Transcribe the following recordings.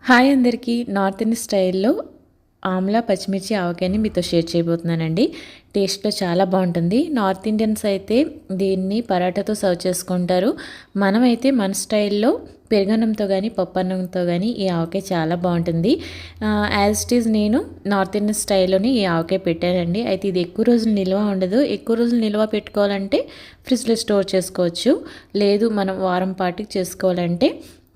Hi అందరికీ. North Indian స్టైల్లో ఆమ్లా పచ్చిమిర్చి ఆవకాయని మీతో షేర్ చేయబోతున్నానండి. టేస్ట్‌లో చాలా బాగుంటుంది. నార్త్ ఇండియన్స్ అయితే దీన్ని పరాటాతో సర్వ్ చేసుకుంటారు. మనమైతే మన స్టైల్లో పెరుగన్నంతో గానీ, పప్పన్నంతో గానీ ఈ ఆవకాయ చాలా బాగుంటుంది. యాజ్ ఇట్ ఈజ్ నేను నార్త్ ఇండియన్ స్టైల్‌లోనే ఈ ఆవకాయ పెట్టానండి. అయితే ఇది ఎక్కువ రోజులు నిల్వ ఉండదు. ఎక్కువ రోజులు నిల్వ పెట్టుకోవాలంటే ఫ్రిడ్జ్‌లో స్టోర్ చేసుకోవచ్చు. లేదు మనం వారం పాటుకి చేసుకోవాలంటే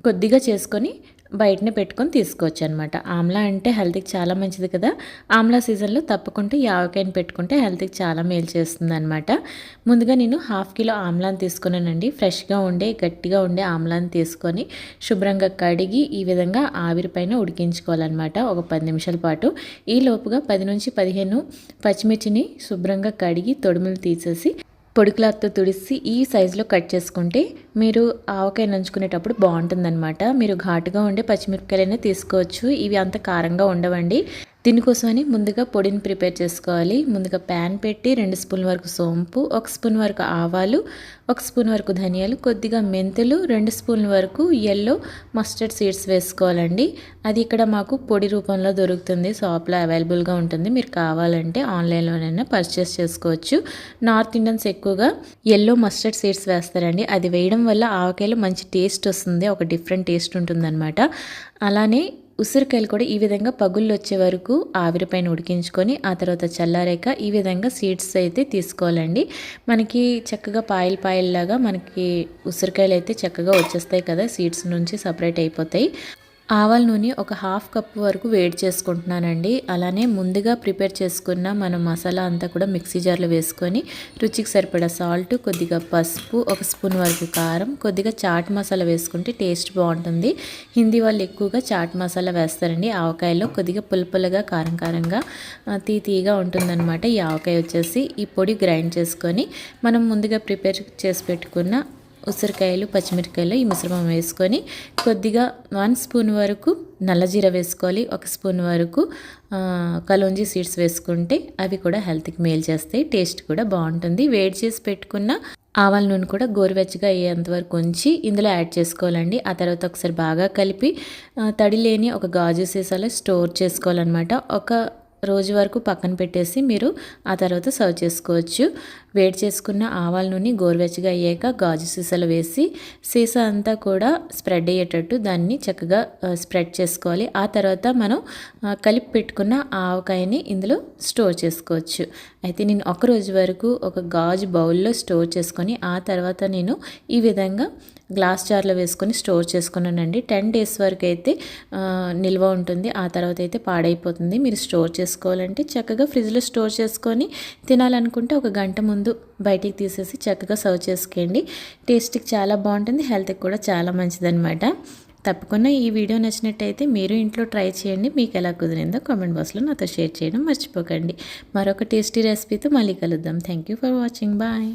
కొద్దిగా చేసుకొని బయటనే పెట్టుకొని తీసుకోవచ్చు అనమాట. ఆమ్లా అంటే హెల్త్కి చాలా మంచిది కదా. ఆమ్లా సీజన్లో తప్పకుండా ఈ ఆవకాయని పెట్టుకుంటే హెల్త్కి చాలా మేలు చేస్తుంది అనమాట. ముందుగా నేను 1/2 కిలో ఆమ్లాని తీసుకున్నానండి. ఫ్రెష్గా ఉండే గట్టిగా ఉండే ఆమ్లాని తీసుకొని శుభ్రంగా కడిగి ఈ విధంగా ఆవిరి పైన ఉడికించుకోవాలన్నమాట ఒక 10 నిమిషాల పాటు. ఈ లోపుగా 10 నుంచి 15 పచ్చిమిర్చిని శుభ్రంగా కడిగి తొడుములు తీసేసి పొడి క్లాత్తో తుడిసి ఈ సైజులో కట్ చేసుకుంటే మీరు ఆవకాయ నంచుకునేటప్పుడు బాగుంటుందన్నమాట. మీరు ఘాటుగా ఉండే పచ్చిమిరపకాయలైనా తీసుకోవచ్చు. ఇవి అంత కారంగా ఉండవండి. దీనికోసమని ముందుగా పొడిని ప్రిపేర్ చేసుకోవాలి. ముందుగా ప్యాన్ పెట్టి 2 స్పూన్ల వరకు సోంపు, 1 స్పూన్ వరకు ఆవాలు, 1 స్పూన్ వరకు ధనియాలు, కొద్దిగా మెంతులు, 2 స్పూన్ల వరకు యెల్లో మస్టర్డ్ సీడ్స్ వేసుకోవాలండి. అది ఇక్కడ మాకు పొడి రూపంలో దొరుకుతుంది. షాప్లో అవైలబుల్గా ఉంటుంది. మీరు కావాలంటే ఆన్లైన్లోనైనా పర్చేస్ చేసుకోవచ్చు. నార్త్ ఇండియన్స్ ఎక్కువగా యెల్లో మస్టర్డ్ సీడ్స్ వేస్తారండి. అది వేయడం వల్ల ఆవకాయలో మంచి టేస్ట్ వస్తుంది. ఒక డిఫరెంట్ టేస్ట్ ఉంటుందన్నమాట. అలానే ఉసిరికాయలు కూడా ఈ విధంగా పగుళ్ళు వచ్చే వరకు ఆవిరిపైన ఉడికించుకొని ఆ తర్వాత చల్లారాక ఈ విధంగా సీడ్స్ అయితే తీసుకోవాలండి. మనకి చక్కగా పాయల్లాగా మనకి ఉసిరికాయలు అయితే చక్కగా వచ్చేస్తాయి కదా, సీడ్స్ నుంచి సపరేట్ అయిపోతాయి. ఆవాల నూనె ఒక 1/2 కప్పు వరకు వేడి చేసుకుంటున్నానండి. అలానే ముందుగా ప్రిపేర్ చేసుకున్న మన మసాలా అంతా కూడా మిక్సీ జార్లో వేసుకొని రుచికి సరిపడా సాల్ట్, కొద్దిగా పసుపు, 1 స్పూన్ వరకు కారం, కొద్దిగా చాట్ మసాలా వేసుకుంటే టేస్ట్ బాగుంటుంది. హిందీ వాళ్ళు ఎక్కువగా చాట్ మసాలా వేస్తారండి. ఆవకాయలో కొద్దిగా పులుపులుగా కారంగా తీయగా ఉంటుందన్నమాట. ఈ ఆవకాయ వచ్చేసి ఈ పొడి గ్రైండ్ చేసుకొని మనం ముందుగా ప్రిపేర్ చేసి పెట్టుకున్న ఉసిరికాయలు, పచ్చిమిరపకాయలు ఈ మిశ్రమం వేసుకొని కొద్దిగా 1 స్పూన్ వరకు నల్లజీర వేసుకోవాలి. 1 స్పూన్ వరకు కలోంజీ సీడ్స్ వేసుకుంటే అవి కూడా హెల్త్కి మేలు చేస్తాయి. టేస్ట్ కూడా బాగుంటుంది. వేడి చేసి పెట్టుకున్న ఆవాల నూనె కూడా గోరువెచ్చగా అయ్యేంత వరకు ఉంచి ఇందులో యాడ్ చేసుకోవాలండి. ఆ తర్వాత ఒకసారి బాగా కలిపి తడి లేని ఒక గాజు సీసాలో స్టోర్ చేసుకోవాలన్నమాట. ఒక రోజు వరకు పక్కన పెట్టేసి మీరు ఆ తర్వాత సర్వ్ చేసుకోవచ్చు. వేడి చేసుకున్న ఆవాల నూనె గోరువెచ్చగా అయ్యాక గాజు సీసాలో వేసి సీసా అంతా కూడా స్ప్రెడ్ అయ్యేటట్టు దాన్ని చక్కగా స్ప్రెడ్ చేసుకోవాలి. ఆ తర్వాత మనం కలిపి పెట్టుకున్న ఆవకాయని ఇందులో స్టోర్ చేసుకోవచ్చు. అయితే నేను ఒక రోజు వరకు ఒక గాజు బౌల్లో స్టోర్ చేసుకొని ఆ తర్వాత నేను ఈ విధంగా గ్లాస్ జార్లో వేసుకొని స్టోర్ చేసుకున్నానండి. 10 డేస్ వరకు అయితే నిల్వ ఉంటుంది. ఆ తర్వాత అయితే పాడైపోతుంది. మీరు స్టోర్ చేసుకోవాలంటే చక్కగా ఫ్రిడ్జ్లో స్టోర్ చేసుకొని తినాలనుకుంటే ఒక గంట ముందు బయటికి తీసేసి చక్కగా సర్వ్ చేసుకోండి. టేస్ట్కి చాలా బాగుంటుంది. హెల్త్కి కూడా చాలా మంచిదన్నమాట. తప్పకుండా ఈ వీడియో నచ్చినట్టయితే మీరు ఇంట్లో ట్రై చేయండి. మీకు ఎలా కుదిరిందో కామెంట్ బాక్స్లో నాతో షేర్ చేయడం మర్చిపోకండి. మరొక టేస్టీ రెసిపీతో మళ్ళీ కలుద్దాం. Thank you for watching. Bye.